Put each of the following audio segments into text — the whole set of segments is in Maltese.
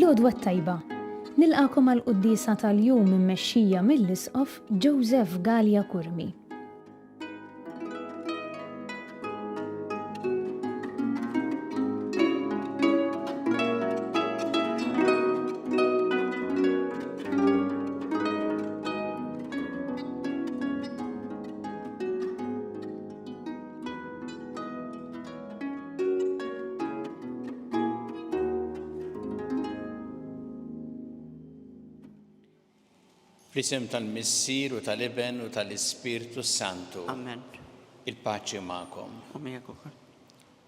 L-għodwa tajba. Nilqakom għal-quddisa tal-jum immexxija mill-Isqof Joseph Gallia Kurmi. Fl-isem tal-Missier u tal-Iben u tal-Ispirtu Santu. Amen. Il-paċi magħkom.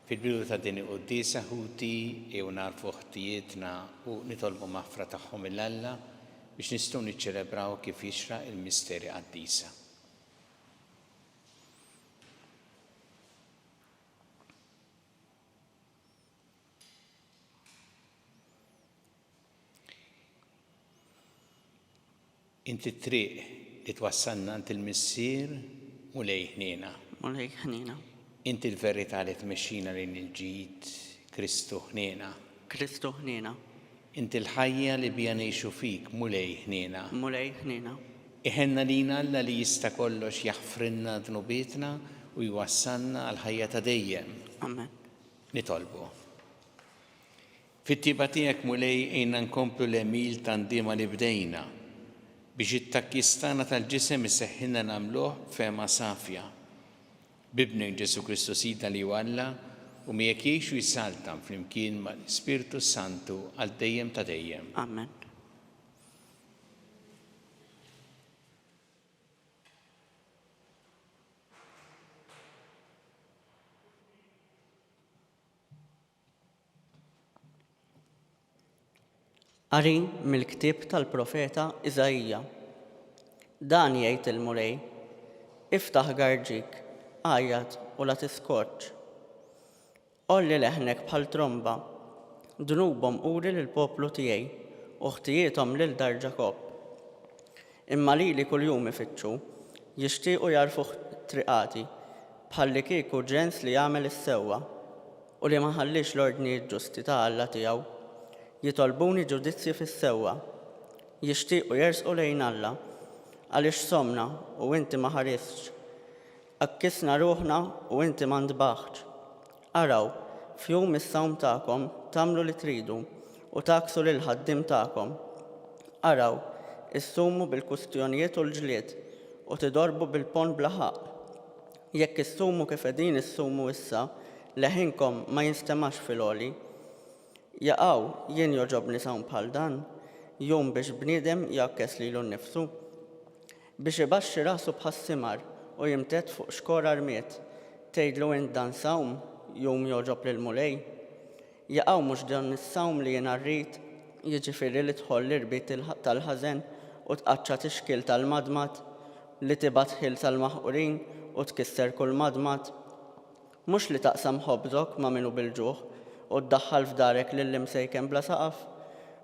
Fil-bidu ta' din il-quddisa ħuti jew narfu ħtijietna u nitolbu maħfra tagħhom il-Alla biex nistgħu niċċelebraw kif jixraq il-misteri qaddisa. Inti triq li twassalna ant il-Missier u lejħnina. Inti l-verità li tmexxina lejn il-ġid, Kristu ħniena. Inti l-ħajja li bija ngħixu fik mulej ħniena. Iħenna lina Alla li jista' kollox jaħfrinna dnubietna u jwassalna għal ħajja ta' dejjem. Amen. Nitolbu. Fit-tiba tiegħek mulej ejna nkomplu l-emil tandima li bdejna biex it-takkistana tal-ġisem isseħħilna nagħmluh fema safja. Bibnek Ġesu Kristu Sida li Alla u miegħek jgħixu jsaltam flimkien mal-Ispirtu Santu għal dejjem ta' dejjem. Amen. Qari mill-ktieb tal-profeta Iżajja. Dan jgħid il-mulej, iftaħ garġik, għajjad u la tiskoċ. Olli leħnek bħal tromba, dnubhom uri lill-poplu tiegħi u ħtijiethom lil dar Ġakob. Imma lili kuljum ifittxu, jixtiequ jarfu triqati bħalli kieku ġens li jagħmel is-sewwa u li ma ħallix l-ordnijiet ġusti ta' Alla tiegħu. Jitolbuni ġudizzji fis-sewwa, jixtiequ jersqu lejn Alla, għaliex somna u inti ma ħaristx, akkisna ruħna u inti ma ntbaħħx. Araw, f'jum is-sawm tagħkom tagħmlu li tridu u taksu lil ħaddiem tagħkom. Araw, issumu bil-kustjonijiet u l-ġlied u tidorbu bil-pon bla ħaq. Jekk issumu kif qegħdin issumu issa, leħinkom ma jinstemax fil-għoli. Jaqgħu jien joġobni sawm bħal dan, jum biex bniedem jakkes lilu nnifsu, biex ibaxxi rasu bħas-simar u jimtet fuq xkor armiet, tgħidlu int dan sawm jum joġob lill-mulej. Jaqgħu mhux dan is-sawm li jien rrid, jiġifieri li tħoll l-irbit tal-ħażen u tqaċċa tixkil tal-madmat, li tibgħat ħil tal-maħqurin u tkisser kull madmat. Mhux li taqsam ħobżok ma' minhu bil-ġuħ u ddaħħal f'darek lill-imsejken bla saqaf,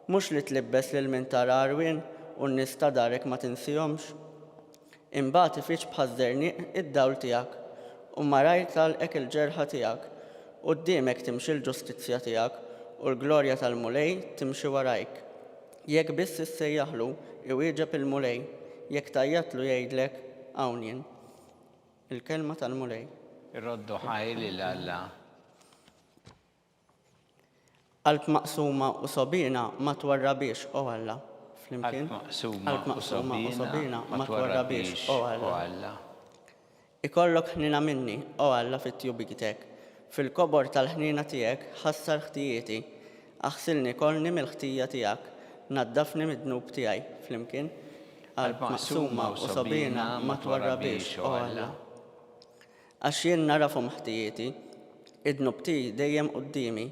mhux li tlibbes lil min tara arwien u n-nies ta' darek ma tinsihomx. Imbagħad ifittx b'ħażernieq id-dawl tiegħek u marajr talqek il-ġerħa tiegħek u quddiemek timxi l-ġustizzja tiegħek u l-glorja tal-mulej timxi warajk. Jekk biss issejjaħlu iwieġeb il-mulej, jekk tajjatlu jgħidlek hawn jien. Il-kelma tal-mulej. Irroddu ħajli l-Alla. Qalb maqsuma u sobina ma twarrabiex o Alla. Flimkien? Qalb maqsuma u sobina ma twarrabiex o Alla. Ikollok ħnina minni o Alla fit-tjubitek. Fil-kobor tal-ħnina tiegħek ħassar ħtijieti. Aħsilni kolni mill-ħtija tiegħek. Naddafni mid-dnub tiegħi. Flimkien? Qalb maqsuma u sobina ma twarrabiex o Alla. Għax jien narafhom ħtijieti, id-dnub tiegħi dejjem qudiemi.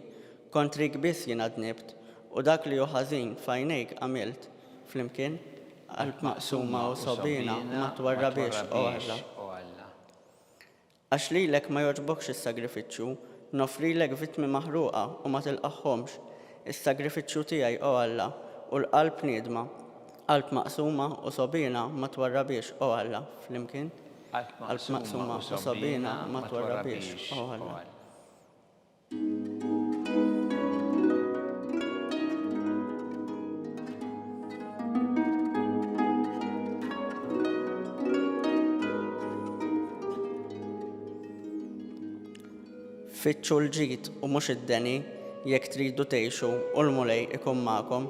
Kontri biss jien għadnibt u dak li hu ħażin f'għajnejk għamilt. Flimkien? Qalb maqsuma u sobina ma twarrabiex o Alla. Għax lilek ma jogħġbokx is-sagrifiċċju, nofrilek vittmi maħruqa u ma tilqaħħomx. Is-sagrifiċċju tiegħi o Alla u l-qalb niedma. Qalb maqsuma u sobina ma twarrabiex o Alla. Flimkien? Qalb maqsuma u sobina ma twarrabiex o Alla. Fitxu l-ġid u mhux id-deni jekk tridu tgħixu u l-mulej ikun magħkom.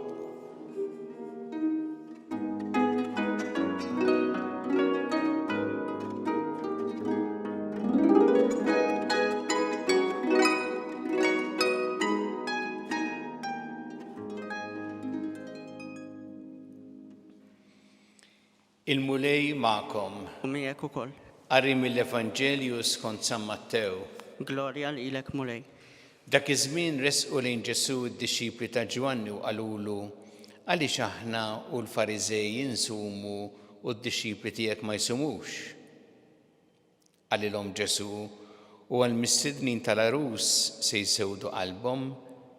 Il-mulej ma'kom. U miegħek ukoll. Qari mill-Evanġelju skont San Mattew. Glorja lilek mulej. Dak iż-żmien resqu lejn Ġesu d-dixxipli ta' Ġwanni u qalulu għaliex aħna u l-Fariżej insumu u d-dixxipli tiegħek ma jsumux. Qalilhom Ġesu u għall-mistednin tal-arus se jsewdu qalbhom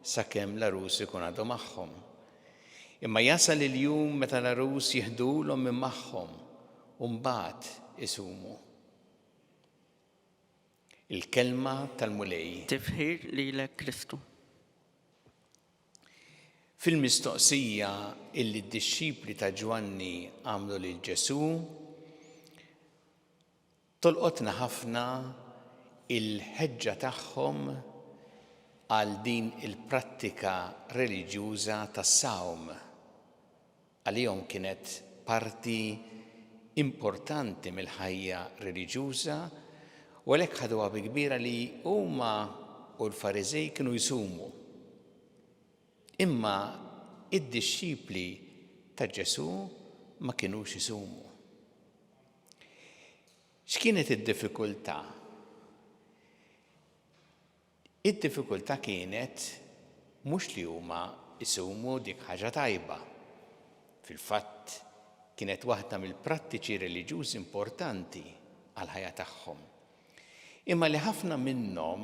sakemm l-arus ikun għadu magħhom. Imma jasal il-jum meta l-arus jieħdulhom minn magħhom u mbagħad isumu. Il-kelma tal-mulej. Tifħir lilek Kristu. Fil-mistoqsija illi d-dixxipli ta' Ġwanni għamlu lil Ġesu, tolqotna ħafna il-ħeġġa tagħhom għal din il-prattika reliġjuża tas-sawm. Għalihom kienet parti importanti mill-ħajja reliġjuża u għalhekk ħaduha bi kbira li huma u l-Fariżej kienu jsumu. Imma id-dixxipli ta' Ġesu ma kinux isumu. X'kienet id-diffikultà? Id-diffikultà kienet mhux li huma isumu dik ħaġa tajba. Fil-fatt kienet waħda mill-prattiċi reliġjużi importanti għal ħajja tagħhom. Imma li ħafna minnhom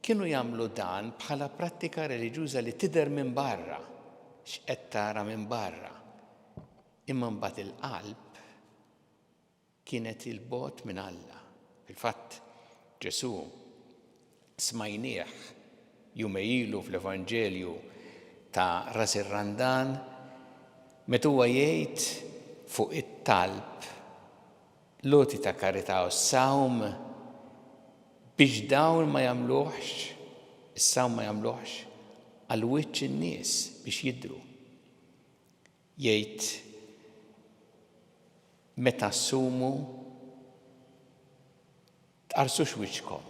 kienu jagħmlu dan bħala prattika reliġjuża li tidher minn barra, x'qed tara minn barra. Imma mbagħad il-qalb kienet il-bogħod minn Alla. Fil-fatt Ġesu smajnieh jumejlu fl-Evanġelju ta' Ras ir-Randan meta huwa jgħid fuq it-talb loti ta' karità u s-sawm biex dawn ma jagħmluhx, is-sawm ma jagħmluhx għal wiċċ in-nies biex jidhru. Jgħid meta ssumu tqarsux wiċċkom.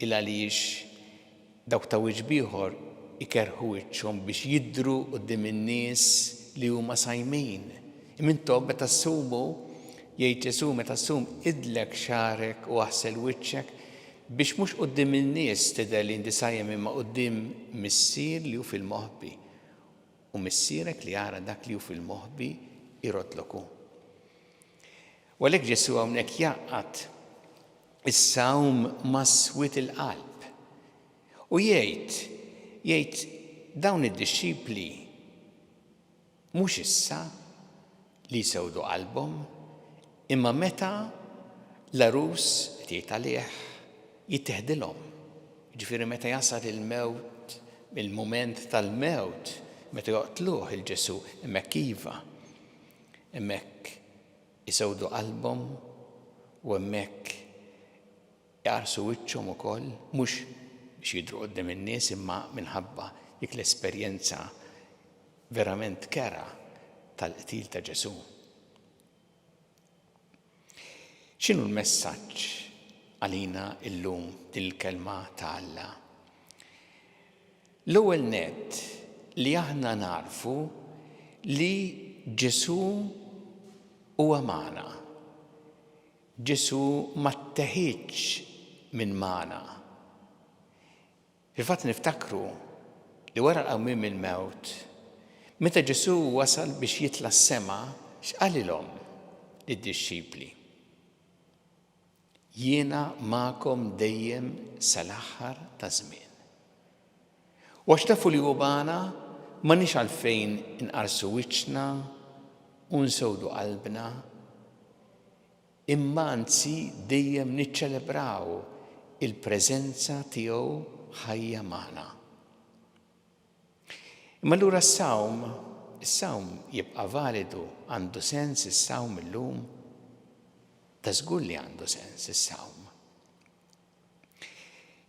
Il għaliex dawk ta' wiċċ ieħor ikerħu wiċċhom biex jidhru quddiem in-nies li huma sajmin. Imintom meta ssumu jgħid Ġesu meta ssum idlek xarek u aħsel wiċċek biex mhux quddiem in-nies tidher li inti sajjem imma quddiem missier li hu fil-moħħbi. U missierek li jara dak li hu fil-moħħbi irodloku. U għalhekk Ġesu hawnhekk jaqgħad is-sawm mas-swit il-qalb. U jgħid dawn id-dixxipli mhux issa li jsewdu qalbhom, imma meta l-arus tgħid għalih jitteħdilhom. Ġifieri meta jasal il-mewt, il-mument tal-mewt, meta joqtluh il-Ġesu, hemmhekk iva. Hemmhekk isewdu qalbhom u hemmhekk jaqarsu wiċċhom ukoll, mhux biex jidhru quddiem in-nies imma minħabba dik l-esperjenza verament kera tal-qtil ta' Ġesu. X'inhu l-messaġġ għalina llum din il-kelma ta' Alla? L-ewwel nett li aħna narfu li Ġesu huwa magħna. Ġesu ma tteħħidx minn magħna. Fil-fatt niftakru li wara l-qawmiem mill-mewt, meta Ġesu wasal biex jitla s-sema, x'qalilhom lid-dixxipli? Jiena magħkom dejjem sal-aħħar ta' żmien. U għax tafu li hu magħna m'għandniex għalfejn inqarsu wiċċna u nsewdu qalbna, imma anzi dejjem niċċelebraw il-preżenza tiegħu ħajja magħna. Imma allura is-sawm jibqa' validu, għandu sens is-sawm illum? Ta' żgur li għandu sens is-sawm.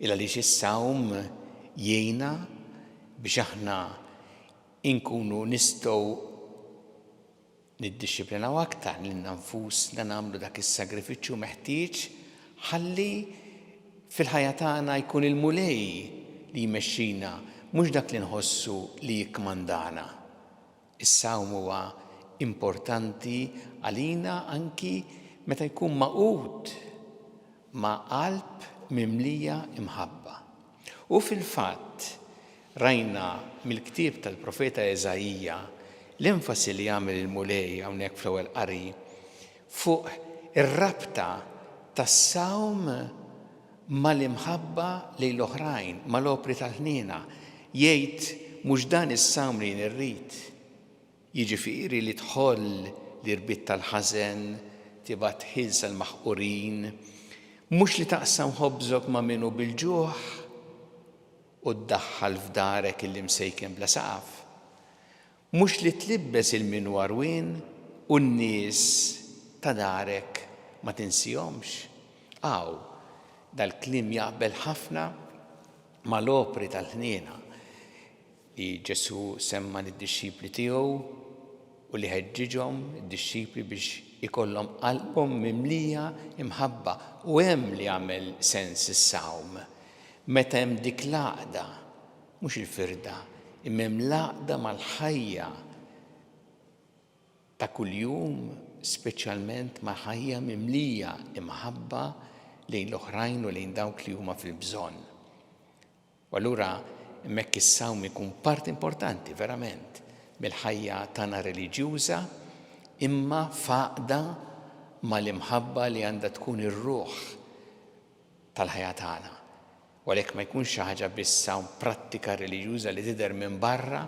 illa li is-sawm jgħinna biex aħna inkunu nistgħu niddixxiplinaw aktar lil nfusna nagħmlu dak is-sagrifiċċju meħtieġ ħalli fil-ħajja tagħna jkun il-mulej li jmexxina mhux dak li nħossu li jikkmandana. Is-sawm huwa importanti għalina anki meta jkun maqut ma' qalb mimlija imħabba. U fil-fatt rajna mill-ktieb tal-profeta Eżajija l-enfasi li jagħmel il-mulej hawnhekk fl-ewwel qari fuq ir-rabta tas-sawm mal-imħabba lejn l-oħrajn, mal-opri tal-ħniena. Jgħid mhux dan is-sawm li nirrid. Jiġifieri li tħoll l-irbit tal-ħażen, tibgħat ħilsa l-maħqurin, mhux li taqsam ħobżok ma' minnu bil-ġuħ u ddaħħal f'darek illi msejken bla saqaf. Mhux li tlibbes il-minu arwin u n-nies ta' darek ma tinsihomx. Dal-kliem jaqbel ħafna mal-opri tal-ħniena li Ġesu semma lid-dixxipli tiegħu u li ħeġġiġhom id-dixxipli biex ikollhom qalbhom mimlija imħabba u hemm li jagħmel sens is-sawm. Meta hemm dik l-għaqda, mhux il-firda, imma hemm l-għaqda mal-ħajja ta' kuljum, speċjalment ma' ħajja mimlija imħabba lejn l-oħrajn u lejn dawk li huma fil-bżonn. U allura hemmhekk is-sawm ikun parti importanti verament mill-ħajja tagħna reliġjuża imma faqda mal-imħabba li għandha tkun ir-ruħ tal-ħajja tagħna. U għalhekk ma jkunx xi ħaġa biss sawm prattika reliġjuża li tidher minn barra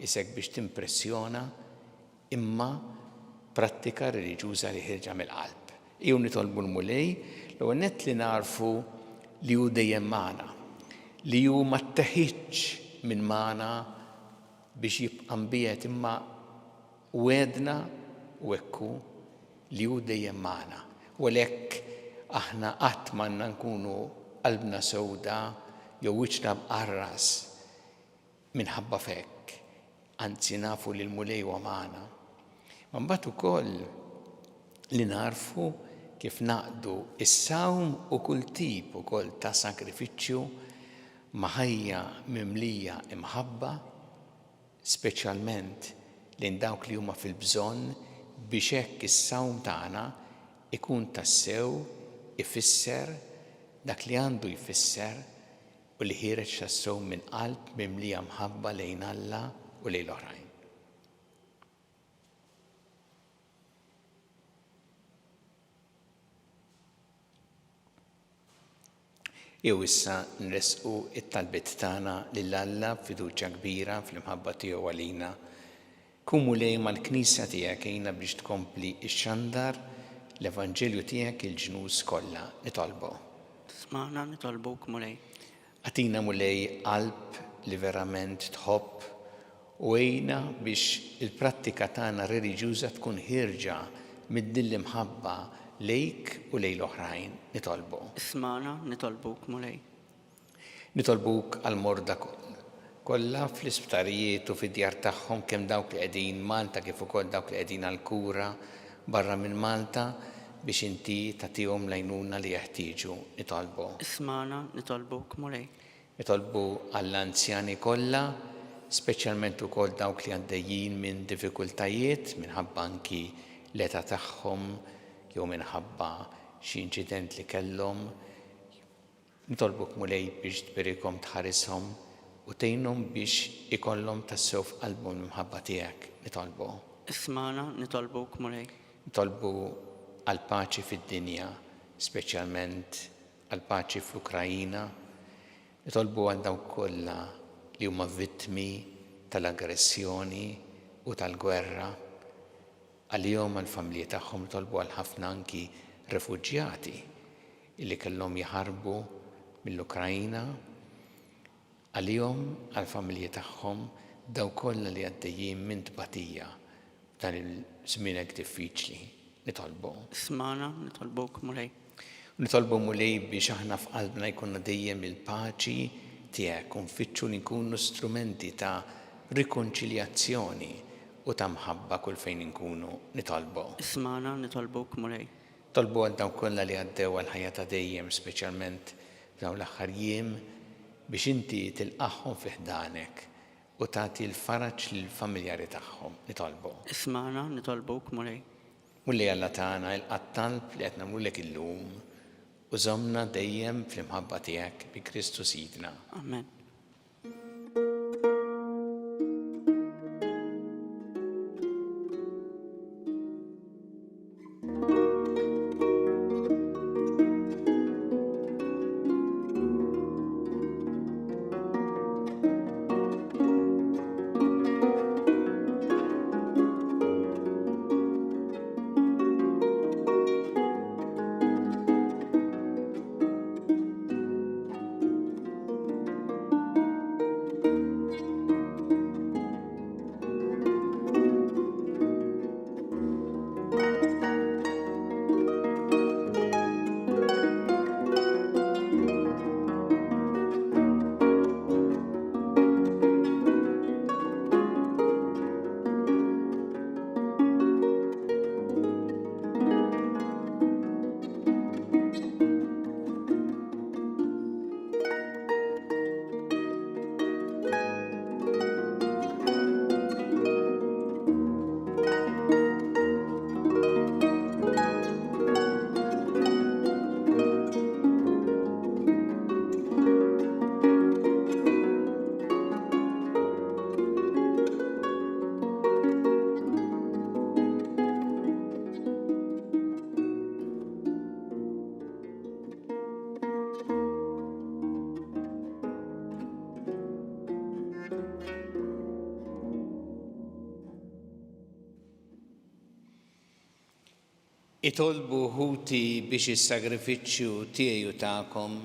isek biex timpressjona imma prattika reliġjuża li ħirġa mill-qalb. Jew nitolbu l-mulej l-ewwel nett li narfu li hu dejjem magħna, li hu ma tteħħidx minn magħna biex jibqa' mbiegħed imma wedna u hekk li hu dejjem magħna. U għalhekk aħna qatt m'għandna nkunu qalbna sewda jew wiċċna bqarras minħabba fekk, anzi nafu li l-mulej huwa magħna. Ma mbagħad ukoll li narfu kif naqdu is-sawm u kull tip ukoll ta' sakrifiċċju ma' ħajja mimlija imħabba, speċjalment lejn dawk li huma fil-bżonn biex hekk is-sawm tagħna ikun tassew ifisser dak li għandu jfisser u li ħireġ tassew minn qalb mimlija mħabba lejn Alla u lejn l-oħrajn. Jew issa nresqu it-talbiet tagħna lil Alla b'fiduċja kbira fl-imħabba tiegħu għalina. Kun mulej mal-Knisja tiegħek għejna biex tkompli x-xandar l-Evanġelju tiegħek il-ġnus kollha nitolbu. Smagħna nitolbuk mulej. Għatina mulej qalb li verament tħobb u għejna biex il-prattika tagħna reliġjuża tkun ħirġa mid-din l-imħabba lejk u lejn l-oħrajn nitolbu. Isma'na nitolbuk mulej. Nitolbuk għal-morda kollha fl-isptarijiet u fid-djar tagħhom kemm dawk li qegħdin Malta kif ukoll dawk li qegħdin għall-kura barra minn Malta biex inti tagħtihom l-għajnuna li jeħtieġu nitolbu. Isma'na nitolbuk mulej. Nitolbu għall-anzjani kollha, speċjalment ukoll dawk li għaddejjin minn diffikultajiet minħabba anki l-età tagħhom jew minħabba xi inċident li kellhom. Nitolbuk mulej biex tbirikhom tħarishom u tgħinhom biex ikollhom tassew f'qalbhom minħabba tiegħek nitolbu. Isma'na nitolbuk mulej. Nitolbu għal paċi fid-dinja, speċjalment għal paċi fl-Ukrajina. Nitolbu għal dawk kollha li huma vittmi tal-aggressjoni u tal-gwerra. Għalihom għall-familji tagħhom nitolbu għal ħafna anki refuġjati illi kellhom jaħarbu mill-Ukrajina. Għalihom għall-familji tagħhom daw kollha li għaddejjin minn tbatija dan il-żmien hekk diffiċli nitolbu. Isma'na nitolbuk mulej. Nitolbu mulej biex aħna f'qalbna jkunna dejjem il-paċi tiegħek u nfittxu li nkunu strumenti ta' rikonċiljazzjoni u ta' mħabba kull fejn inkunu nitolbu. Ismana nitolbuk mulej. Tolbu għal dawn kollha li għaddew għal ħajja ta' dejjem, speċjalment f'dawn l-aħħar jiem, biex inti tilqaħħom fi ħdanek u tagħti l-faraġġ lill-familjari tagħhom nitolbu. Ismana nitolbuk mulej. Mulli Alla tagħna il-qattalb li qed nagħmlulek illum u żommna dejjem fl-imħabba tiegħek bi Kristu Sidna. Amen. Itolbu ħuti biex is-sagrifiċċju tiegħu tagħkom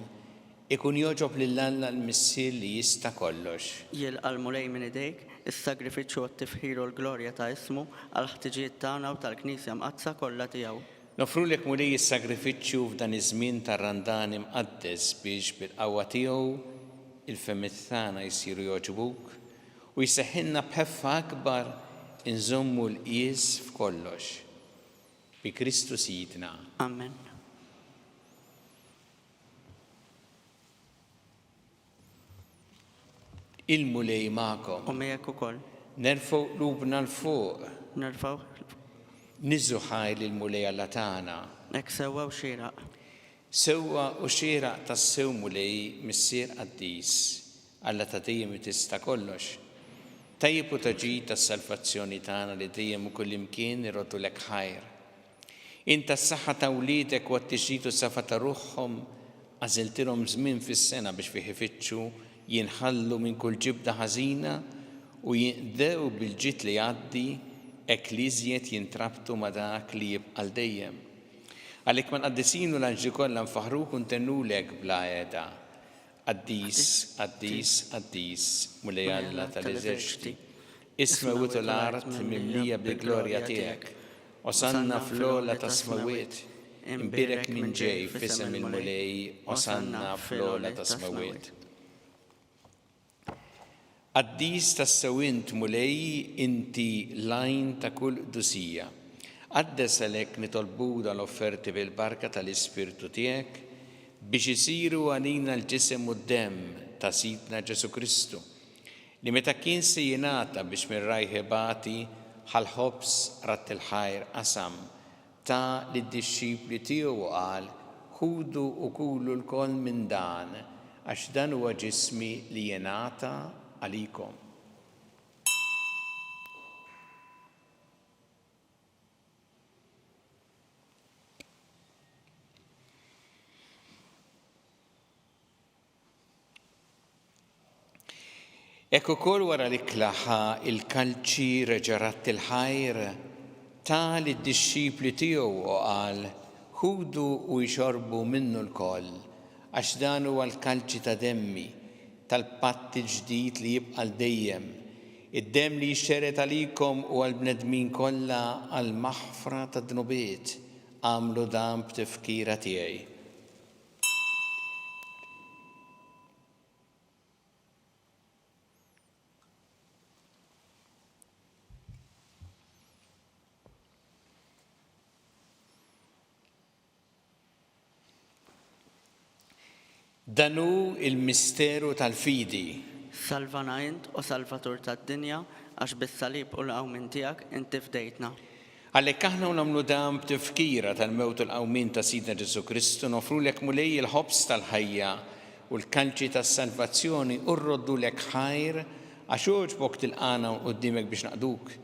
ikun joġob lil Alla l-Missier li jista' kollox. Jilqa' mulej minn idejk is-sagrifiċċju għat-tifħir u l-glorja ta' ismu għal ħtiġijiet tagħna u tal-Knisja mqazza kollha tiegħu. Nofrulek mulej is-sagrifiċċju f'dan iż-żmien tar-Randan imqaddes biex bil-qawwa tiegħu il-femiet tagħna jsiru jogħġbuk u jseħħilna b'ħeffa akbar inżommu l-qies f'kollox. Bi Kristu Sidna. Amen. Il-mulej magħkom. U miegħek ukoll. Nerfgħu qlubna l-fuq. Nerfgħu. Niżżu ħajl il-mulej Alla tagħna. Hekk sewwa u xieraq. Sewwa u xieraq tas-sew mulej missier Qaddis Alla ta' dejjem tista' kollox. Tajjeb u taġid tas-salvazzjoni tagħna li dejjem u kullimkien irroddu lek ħajr. Inta s-saħħa ta' wliedek u t-tixrid u s-safa ta' ruħhom għażiltilhom żmien fis-sena biex fih ifittxu jinħallu minn kull ġibda ħażina u jinqdew bil-ġid li jgħaddi hekk li iżjed jintrabtu ma' dak li jibqa' dejjem. Għalhekk ma' nqaddisin u l-anġli kollha nfaħruk u ntennulek bla għeda. Qaddis, Qaddis, Qaddis, mulej Alla tal-eżerċiti, ismewit l-art mimlija bil-glorja tiegħek. Osanna fl-ola ta' smawiet, imbirek minn ġej f'isem il-mulej, osanna fl-ola ta' smawiet. Qaddis ta' sewint mulej inti lajn ta' kull dusija. Qaddes għalhekk nitolbu dal-offerti bil-barka tal-Ispirtu tiegħek biex isiru għalina l-ġisem u d-demm ta' Sidna Ġesu Kristu, li meta kien se jingħata biex minn rajħebati ħal-ħobs ratt il-ħajr qasam ta' lid-dixxipli tiegħu qal ħudu u kulu l-koll minn dan għax dan huwa ġismi li jingħata għalikom. Ekku kol wara li klaħa il-kalċi reġarat il-ħajr ta' li d-dixxipli tiegħu u qal ħudu u jxorbu minnu l-koll għax dan huwa l-kalċi ta' demmi tal-patt il-ġdid li jibqa' dejjem, id-demm li jixxeret għalikom u għall-bnedmin kollha għall-maħfra ta' dnubiet għamlu dan b'tifkira tiegħi. Dan hu il-misteru tal-fidi. Salvana int u salvatur tad-dinja għax bis-salib u l-qawmin tiegħek inti fdejtna. Għalhekk aħna nagħmlu dan b'tifkira tal-mewt u l-qawmin ta' Sidna Ġesu Kristu nofrulek mulej il-ħobs tal-ħajja u l-kalċi tas-salvazzjoni u rroddulek ħajr għax oġbok tilqana quddiemek biex naqduk.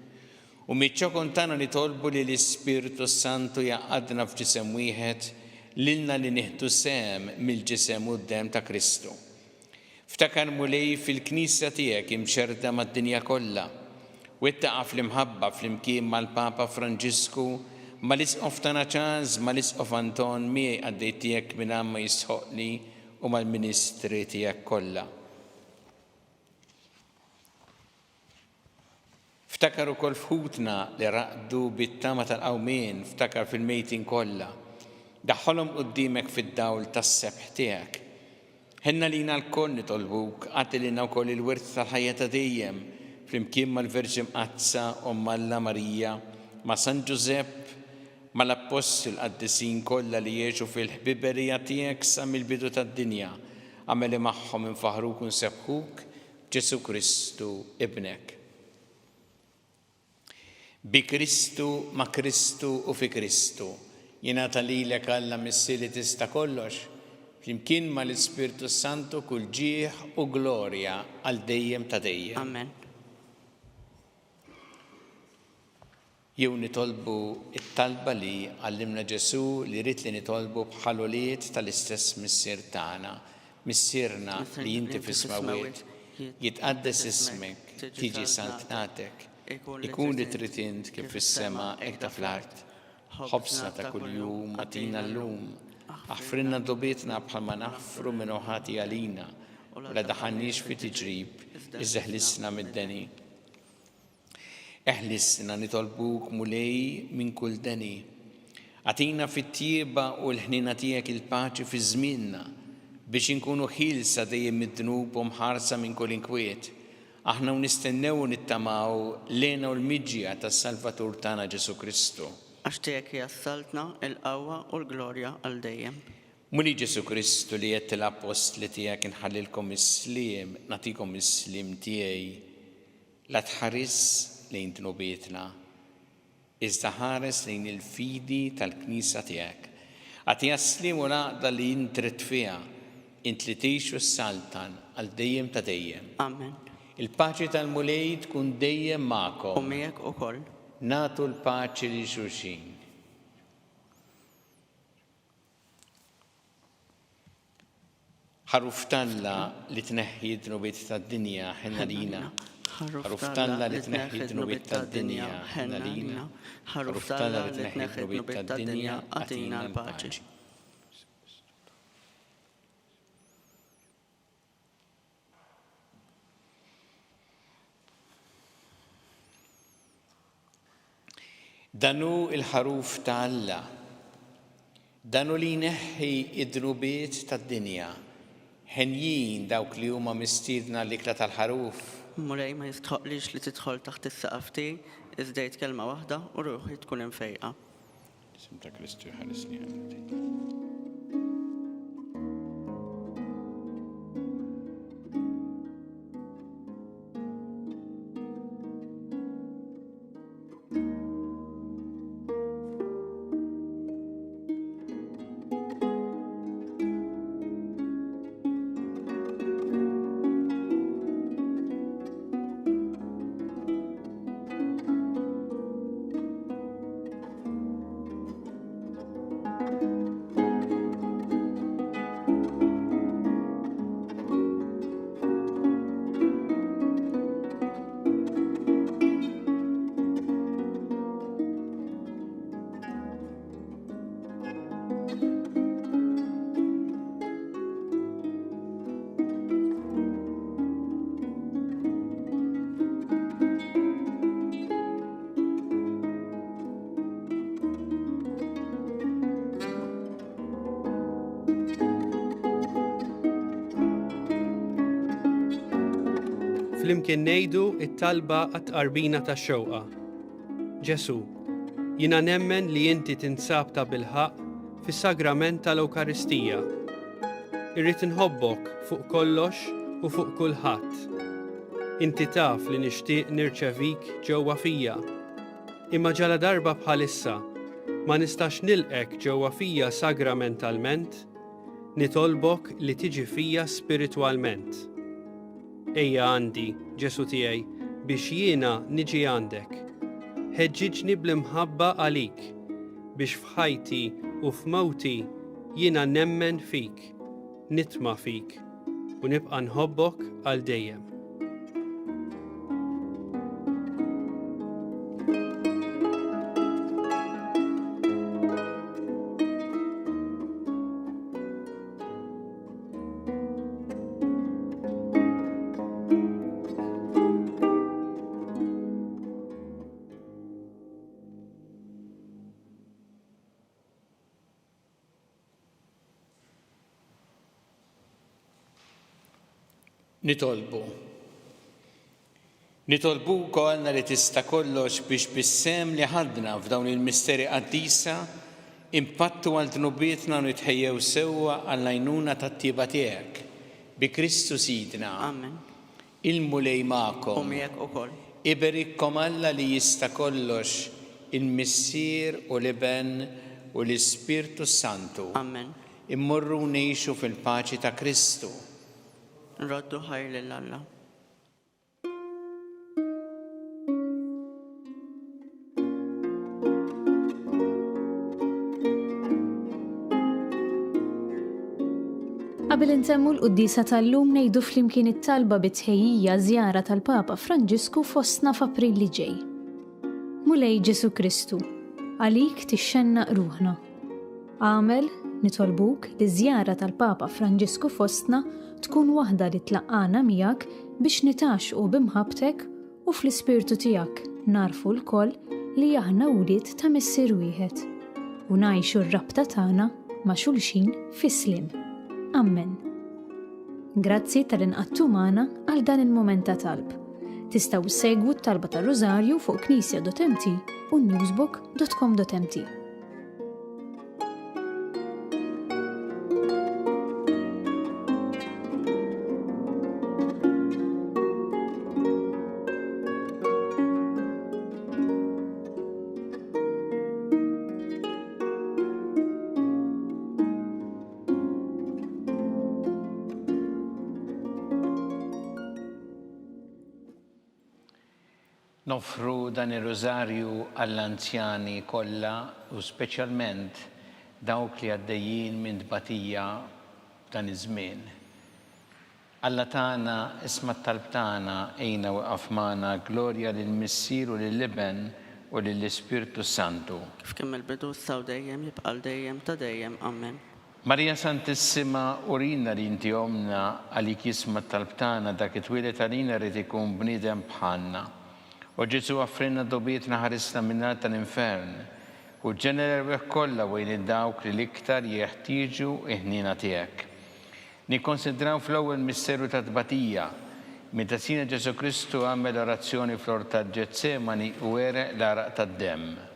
U miċ-ċokon tagħna nitolbu li l-Ispiritu Santu jaqgħadna f'ġisem wieħed lilna li nieħdu sem mill-ġisem u d-dem ta' Kristu. Ftakar mulej fil-Knisja tiegħek imxerda mad-dinja kollha u ittaqa' fl-imħabba flimkien mal-Papa Franġisku, mal-Isqof tagħna Charles, mal-Isqof Anton miegħi għaddej tiegħek minn ma jisħoqli u mal-Ministri tiegħek kollha. Ftakar ukoll fħutna li raqdu bit-tama tal-qawmien, ftakar fil-mejtin kollha. Daħħolhom quddiemek fid-dawl tas-sebħ tiegħek. Ħenna lina l-koll nitolbuk għati lina wkoll il-wirt tal-ħajja ta' dejjem flimkien mal-Verġi Mqazza Omma Alla Marija, ma' San Ġusepp, mal-Apostol qaddisin kollha li jgħixu fil-ħbiberija tiegħek sa mill-bidu tad-dinja, għameli magħhom infaħruk u nsebħuk Ġesu Kristu ibnek. Bi Kristu, ma' Kristu u fi Kristu, jingħata lilek Alla missi li tista' kollox, flimkien mal-Ispirtu Santu kull ġieħ u glorja għal dejjem ta' dejjem. Amen. Jew nitolbu it-talba li għallimna Ġesu li rid li nitolbu bħal-uliet tal-istess missier tagħna, missierna li inti fis-smawiet, jitqaddes ismek, tiġi santnatek, ikun li trid int kif fis-sema hekk ta' fl-art. Ħobsna ta' kuljum atina llum, aħfrinna dobietna bħalma naħfru minn oħati għalina, u la daħannix fi tiġrib, iżeħlisna mid-deni. Eħlisna nitolbuk mulej minn kull deni. Atina fit-tieba u l-ħnina tiegħek il-paċi fi żmienna biex inkunu ħilsa dejjem mid-dnub u mħarsa minn kull inkwiet. Aħna nistennew nittamaw lena u l-miġja tas-Salvatur tagħna Ġesu Kristu. Għax tiegħek jassaltna il-qawwa u l-glorja għal dejjem. Muli Ġesu Kristu li qed l-apostli tiegħek inħallilkom is-sliem, nagħtikom is-sliem tiegħi. La tħares lejn tnubietna, iżda ħares lejn il-fidi tal-Knisja tiegħek. Għati jaslim u laqda li intret fiha, int li tgħixu s-saltan għal dejjem ta' dejjem. Amen. Il-paċi tal-mulej tkun dejjem U magħkom. miegħek ukoll. Natu l-paċi li xulxin. Ħaruf talla li tneħħi d-nubiet tad-dinja ħenna lina. Ħaruf talla li tneħħi d-nubiet tad-dinja ħenna lina. Ħaruf talla li tneħħi d-nubiet tad-dinja għatina l-paċi. Danu il-ħaruf ta' Alla, danu li neħħi id-drubiet tad-dinja, ħenjin dawk li huma mistiedna l-ikla tal-ħaruf. Mulej ma jistħoqlix li tidħol taħt is-saqaf tiegħi, iżda jgħid kelma waħda u ruħi tkun imfejqa. Isem ta' Kristu ħaresni ħalli. Flimkien ngħidu it-talba għat-qarbina tax-xewqa. Ġesu, jiena nemmen li inti tinsab ta' bilħaq fis-sagrament tal-Ewkaristija. irrid inħobbok fuq kollox u fuq kulħadd. Inti taf li nixtieq nirċevik ġewwa fija. Imma ġala darba bħalissa ma nistax nilqek ġewwa fija sagramentalment, nitolbok li tiġi fija spiritwalment. Ejja għandi, Ġesu tiegħi, biex jiena niġi għandek. Ħeġġiġni bl-imħabba għalik, biex f'ħajti u f'mowti jiena nemmen fik, nitma' fik, u nibqa' nħobbok għal dejjem. Nitolbu kolna li tista' kollox biex bis-sem li ħadna f'dawn il-misteri qaddisa impattu għal dnubietna u nitħejjew sewwa għall-għajnuna tat-tieba tiegħek. Bi Kristu Sidna. Amen. Il-mulej U magħkom. miegħek ukoll. Iberikkom Alla li jista' kollox il-Missier u l-Iben u l-Ispirtu Santu. Amen. Immorru ngħixu fil-paċi ta' Kristu. Nroddu ħajr lil Alla. Qabel intemmu l-quddisa tal-lum ngħidu flimkien it-talba bit-tħejjija żjara tal-Papa Franġisku fostna f'April li ġej. Mulej Ġesu Kristu, għalik tixxennaq ruħna. Għamel nitolbuk li żjara tal-Papa Franġisku fostna tkun waħda li tlaqqana miegħek biex nitaxqu bimħabtek u fl-ispirtu tiegħek narfu l-koll li aħna wlied ta' missier wieħed u ngħixu r-rabta tagħna ma' xulxin fis-slim. Amen. Grazzi tal-inqattu magħna għal dan il-moment ta' talb. Tistgħu segwu t-talba tar-Rożarju fuq knisja.mt u newsbook.com.mt. Nofru dan ir-Rożarju għall-anzjani kollha u speċjalment dawk li għaddejjin minn tbatija dan iż-żmien. Alla tagħna isma' t-talb tagħna ejna waqaf magħna glorja lill-Missier u lill-Iben u lill-Ispirtu Santu. Kif kemm il-bidu saw dejjem jibqa' dejjem ta' dejjem. Amen. Marija Santissima, urina li inti omna għalik jisma' t-talb tagħna dak it-twieled għalina rid ikun bniedem bħalna. U Ġesu għaffrinna dobietna ħarisna minnar tal-infern u ġenerer kollha wejn id-dawk li l-iktar jeħtieġu ħnina tiegħek. Nikkonsidraw fl-ewwel misteru ta' tbatija meta Sina Ġesu Kristu għamel orazzjoni fl-ort ta' Ġetsemani u wereq l-araq tad-demm.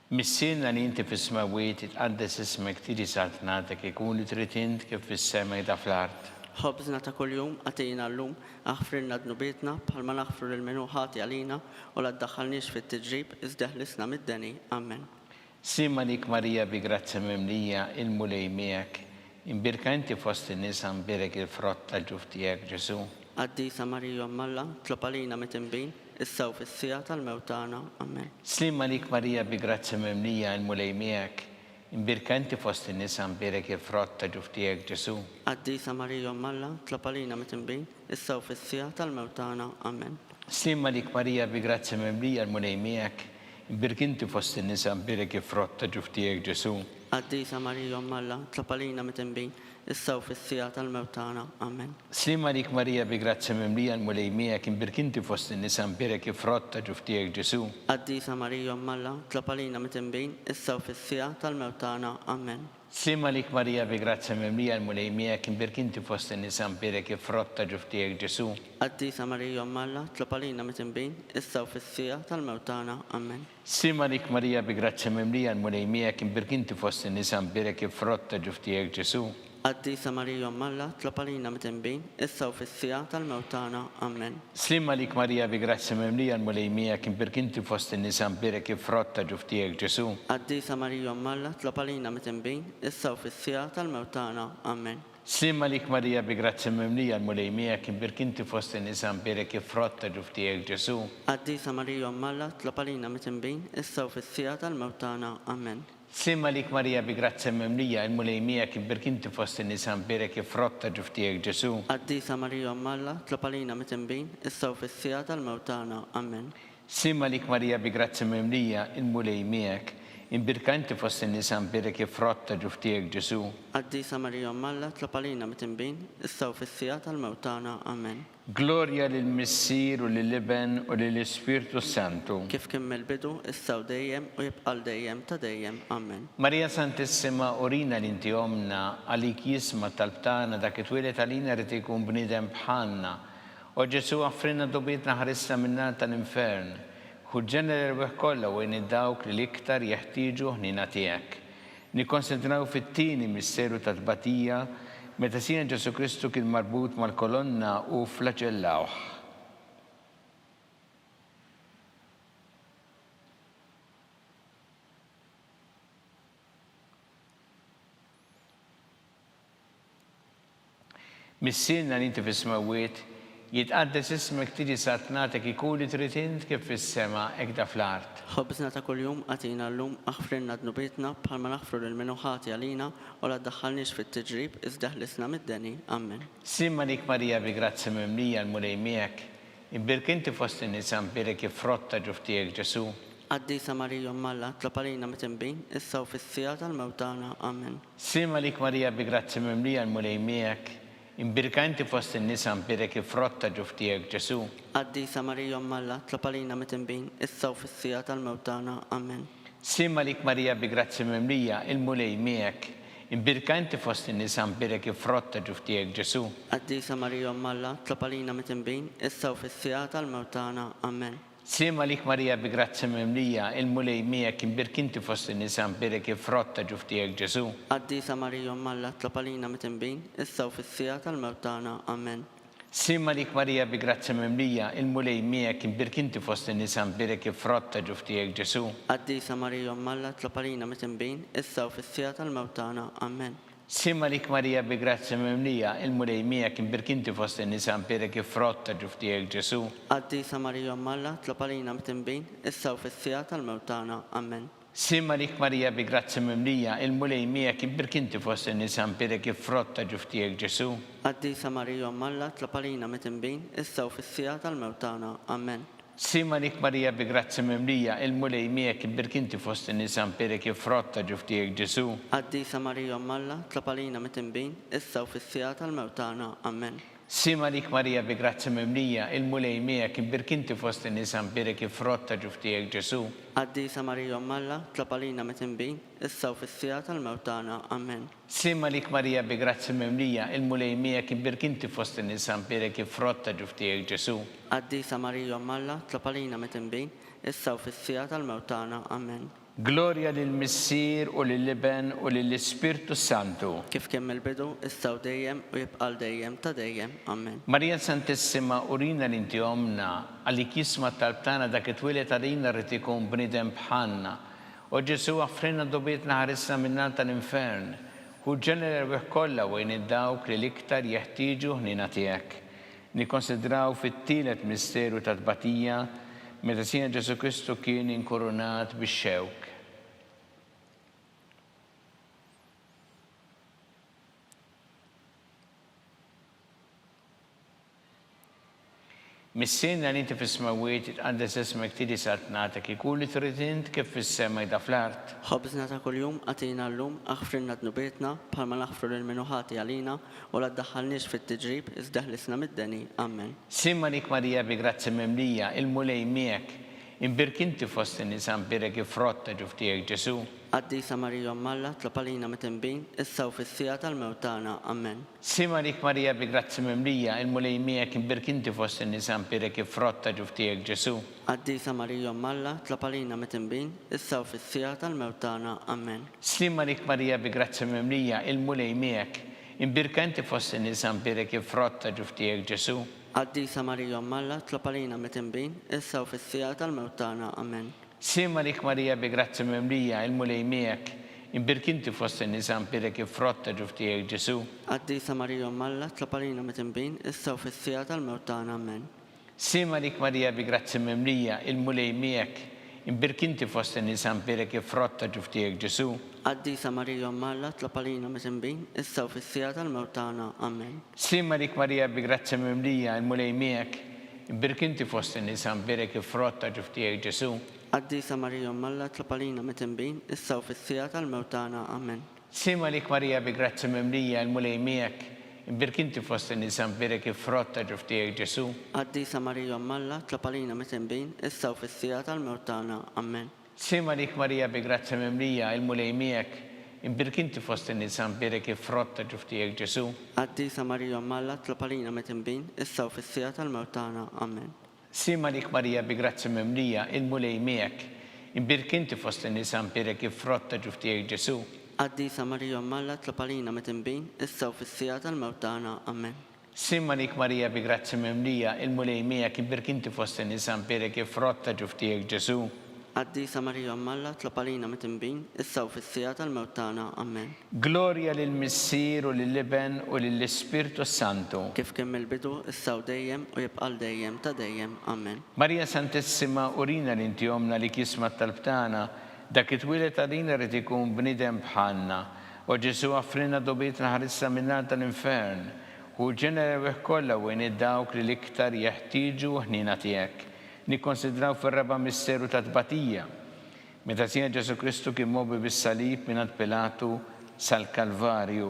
Missierna li inti fis-smawiet itqaddes ismek tiġi saltnatek ikun li trid int kif fis-sema ta' fl-art. Ħobżna ta' kuljum għatejna llum aħfrilna dnubietna bħalma naħfru lil min hu ħati għalina u la ddaħħalniex fit-tiġrib iżda ħlisna mid-deni. Amen. Sima lik Marija bi grazza mimlija il-mulej miegħek, imbirka inti fost in-nisa mbirek il-frott tal-ġuf tiegħek Ġesu. Qaddisa Marija Alla, tlob għalina mitinbin, issa u fis-sija tal-mewt tagħna. Amen. Slima lik Marija bi grazza mimlija il-mulej miegħek, imbirka inti fost in-nisa mbirek il-frott tal-ġuf tiegħek Ġesu. Qaddisa Marija Alla, tlob għalina mitinbin, issa u fis-sija tal-mewt tagħna. Amen. Slima lik Marija bi grazza mimlija il-mulej miegħek, imbirka inti fost in-nisa mbirek il-frott tal-ġuf tiegħek Ġesu. Qaddisa Marija Alla, tlob għalina mitinbin, issa u fis-sija tal-mewt tagħna. Amen. Slima lik Marija bi grazzi mimlija l-mulej miegħek imbirkinti fost in-nisa mberek ifrotta ġuftijek Ġesu. Qaddisa Marija Umm Alla, tlab għalina mit-tinbin, issa u fis-sija tal-mewt tagħna. Amen. Slima lik Marija bi grazzi mimlija l-mulej miegħek imbirkinti fost in-nisa mberek ifrotta ġuftijek Ġesu. Qaddisa Marija Umm Alla, tlab għalina mit-tinbin, issa u fis-sija tal-mewt tagħna. Amen. Slima lik Marija bi grazzi mimlija l-mulej miegħek imbirkinti fost in-nisa mberek ifrotta ġuftijek Ġesu. Qaddisa Marija Umm Alla, tlab għalina mit-tinbin, issa u fis-sija tal-mewt tagħna. Amen. Slima lik Marija bi grazzi mimlija l-mulej miegħek imbirkinti fost in-nisa mberek ifrotta ġuftijek Ġesu. Qaddisa Marija Umm Alla, tlab għalina mit-tinbin, issa u fis-sija tal-mewt tagħna. Amen. Slima lik Marija bi grazzi mimlija l-mulej miegħek imbirkinti fost in-nisa mberek ifrotta ġuftijek Ġesu. Qaddisa Marija Umm Alla, tlab għalina mit-tinbin, issa u fis-sija tal-mewt tagħna. Amen. Slima lik Marija bi grazzi mimlija l-mulej miegħek imbirkinti fost in-nisa mberek ifrotta ġuftijek Ġesu. Qaddisa Marija Umm Alla, tlab għalina mit-tinbin, issa u fis-sija tal-mewt tagħna. Amen. Slima lik Marija bi grazzi mimlija l-mulej miegħek imbirkanti fost in-nisa mberek ifrotta ġuftijek Ġesu. Qaddisa Marija Umm Alla, tlab għalina mit-tinbin, issa u fis-sija tal-mewt tagħna. Amen. Glorja lill-Missier u lill-Iben u lill-Ispirtu Santu. Kif kien mill-bidu, issa u dejjem u jibqa' dejjem ta' dejjem. Amen. Marija Santissima, urina l-inti omna għalik jisma tal-btana dak it-twilet għalina rrid ikun bniedem bħalna. U Ġesu għaffrinna dobietna ħarissa minna tal-infern. Ħuġġenna l-erbeħ kollha wejn id-dawk li l-iktar jeħtieġu ħnina tiegħek. Nikkonsentraw fit-tieni misteru ta' tbatija meta Sina Ġesu Kristu kien marbut mal-kolonna u flaġellawh. Missilna li inti fis-smawiet, jitqaddes ismek tiġi satnatek ikun li trid int kif fis-sema hekk da fl-art. Ħobbsna ta' kuljum għatina llum aħfrinna dnubietna bħalma naħfru lil minnu ħati għalina u la ddaħħalniex fit-tiġrib iżda ħlisna mid-deni. Amen. Simma lik Marija bi grazzi mimlija l-mulej miegħek, imbirkinti fost in-nisa mberek ifrotta ġuftijek Ġesu. Qaddisa Marija Umm Alla, tlab għalina mit-tinbin, issa u fis-sija tal-mewt tagħna. Amen. Simma lik Marija bi grazzi mimlija l-mulej miegħek, imbirkanti fost in-nisa mberek ifrotta ġuftijek Ġesu. Qaddisa Marija Umm Alla, tlab għalina mit-tinbin, issa u fis-sija tal-mewt tagħna. Amen. Simma lik Marija bi grazzi mimlija l-mulej miegħek, imbirkanti fost in-nisa mberek ifrotta ġuftijek Ġesu. Qaddisa Marija Umm Alla, tlab għalina mit-tinbin, issa u fis-sija tal-mewt tagħna. Amen. Simma lik Marija bi grazzi mimlija l-mulej miegħek imbirkinti fost in-nisa mberek ifrotta ġuftijek Ġesu. Qaddisa Marija Umm Alla, tlab għalina mit-tinbin, issa u fis-sija tal-mewt tagħna. Amen. Simma lik Marija bi grazzi mimlija l-mulej miegħek imbirkinti fost in-nisa mberek ifrotta ġuftijek Ġesu. Qaddisa Marija Umm Alla, tlab għalina mit-tinbin, issa u fis-sija tal-mewt tagħna. Amen. Simma lik Marija bi grazzi mimlija l-mulej miegħek imbirkinti fost in-nisa mberek ifrotta ġuftijek Ġesu. Qaddisa Marija Umm Alla, tlab għalina mit-tinbin, issa u fis-sija tal-mewt tagħna. Amen. Simma lik Marija bi grazzi mimlija l-mulej miegħek imbirkinti fost in-nisa mberek ifrotta ġuftijek Ġesu. Qaddisa Marija Umm Alla, tlab għalina mit-tinbin, issa u fis-sija tal-mewt tagħna. Amen. Simma lik Marija bi grazzi mimlija l-mulej miegħek imbirkinti fost in-nisa mberek ifrotta ġuftijek Ġesu. Qaddisa Marija Umm Alla, tlab għalina mit-tinbin, issa u fis-sija tal-mewt tagħna. Amen. Simma lik Marija bi grazzi mimlija l-mulej miegħek imbirkinti fost in-nisa mberek ifrotta ġuftijek Ġesu. Qaddisa Marija Umm Alla, tlab għalina mit-tinbin, issa u fis-sija tal-mewt tagħna. Amen. Simma lik Marija bi grazzi mimlija l-mulej miegħek imbirkinti fost in-nisa mberek ifrotta ġuftijek Ġesu. Qaddisa Marija Umm Alla, tlab għalina mit-tinbin, issa u fis-sija tal-mewt tagħna. Amen. Glorja lill-Missier u lill-Iben u lill-Ispirtu Santu. Kif kien mill-bidu, issa u dejjem u jibqa' dejjem ta' dejjem. Amen. Marija Santissima, urina l-inti omna għalik jisma tal-btana dak it-twilet għalina rrid ikun bniedem bħalna. U Ġesu għaffrinna dobietna ħarissa minna tal-infern. Ħuġġenna l-erbeħ kollha wejn id-dawk li l-iktar jeħtieġu ħnina tiegħek. Nikkonsidraw fit-tielet misteru ta' tbatija meta Sina Ġesu Kristu kien inkurunat bix-xewk. Missejna li inti fis-smawiet itqaddes ismek tiedi saltnatek ikun li trid int kif fis-sema jda fl-art. ħobżna ta' kuljum għatina llum aħfrilna dnubietna bħalma naħfru lil minuħati għalina u la ddaħħalniex fit-tiġrib iżda ħlisna mid-deni. Amen. Simma lik Marija bi grazzi memlija, il-mulej miegħek, imbirkinti fost in-nisa mbirek ifrotta ġuftijek Ġesu. Qaddisa Marija Malla tlapalina mit-imbin issa u fis-sija tal-mewtana. Amen. Simma lik Marija bi grazzi memlija, il-mulej miegħek, imbirkinti fost in-nisa mbirek ifrotta ġuftijek Ġesu. Qaddisa Marija Malla tlapalina mit-imbin issa u fis-sija tal-mewtana. Amen. Simma lik Marija bi grazzi memlija, il-mulej miegħek, imbirkanti fost in-nisa mbirek ifrotta ġuftijek Ġesu. Qaddisa Marija Malla tlapalina mit-imbin issa u fis-sija tal-mewtana. Amen. Simma lik Marija bi grazzi memlija, il-mulej miegħek, imbirkinti fost in-nisa mbirek ifrotta ġuftijek Ġesu. Qaddisa Marija Malla tlapalina mit-imbin issa u fis-sija tal-mewtana. Amen. Simma lik Marija bi grazzi memlija, il-mulej miegħek, imbirkinti fost in-nisa mbirek ifrotta ġuftijek Ġesu. Qaddisa Marija Malla tlapalina mit-imbin issa u fis-sija tal-mewtana. Amen. Simma lik Marija bi grazzi memlija, il-mulej miegħek, imbirkinti fost in-nisa mbirek ifrotta ġuftijek Ġesu. Qaddisa Marija Malla tlapalina mit-imbin issa u fis-sija tal-mewtana. Amen. Simma lik Marija bi grazzi memlija, il-mulej miegħek, imbirkinti fost in-nisa mbirek ifrotta ġuftijek Ġesu. Qaddisa Marija Malla tlapalina mit-imbin issa u fis-sija tal-mewtana. Amen. Simma lik Marija bi grazzi memlija, il-mulej miegħek, imbirkinti fost in-nisa mbirek ifrotta ġuftijek Ġesu. Qaddisa Marija Malla tlapalina mit-imbin issa u fis-sija tal-mewtana. Amen. Simma lik Marija bi grazzi memlija, il-mulej miegħek, imbirkinti fost in-nisa mbirek ifrotta ġuftijek Ġesu. Qaddisa Marija Malla tlapalina mit-imbin issa u fis-sija tal-mewtana. Amen. Simma lik Marija bi grazzi memlija, il-mulej miegħek, imbirkinti fost in-nisa mbirek ifrotta ġuftijek Ġesu. Qaddisa Marija Malla tlapalina mit-imbin issa u fis-sija tal-mewtana. Amen. Glorja lill-Missier u lill-Iben u lill-Ispirtu Santu. Kif kemm il-bidu issa u dejjem u jibqal dejjem ta' dejjem. Amen. Marija Santissima, urina li inti omna li kisma talbtana, dak it-twilet għadina rrid ikun bnidem bħalna. U Ġesu għafrina dobietna ħarissa minnar tal-infern u ġenerew kollha wejn id-dawk li l-iktar jeħtieġu ħnina tiegħek. Nikkonsidraw fir-raba misteru ta' tbatija. Meta sija Ġesu Kristu kien mobi bis-salib mingħand Pilatu sal-Kalvarju.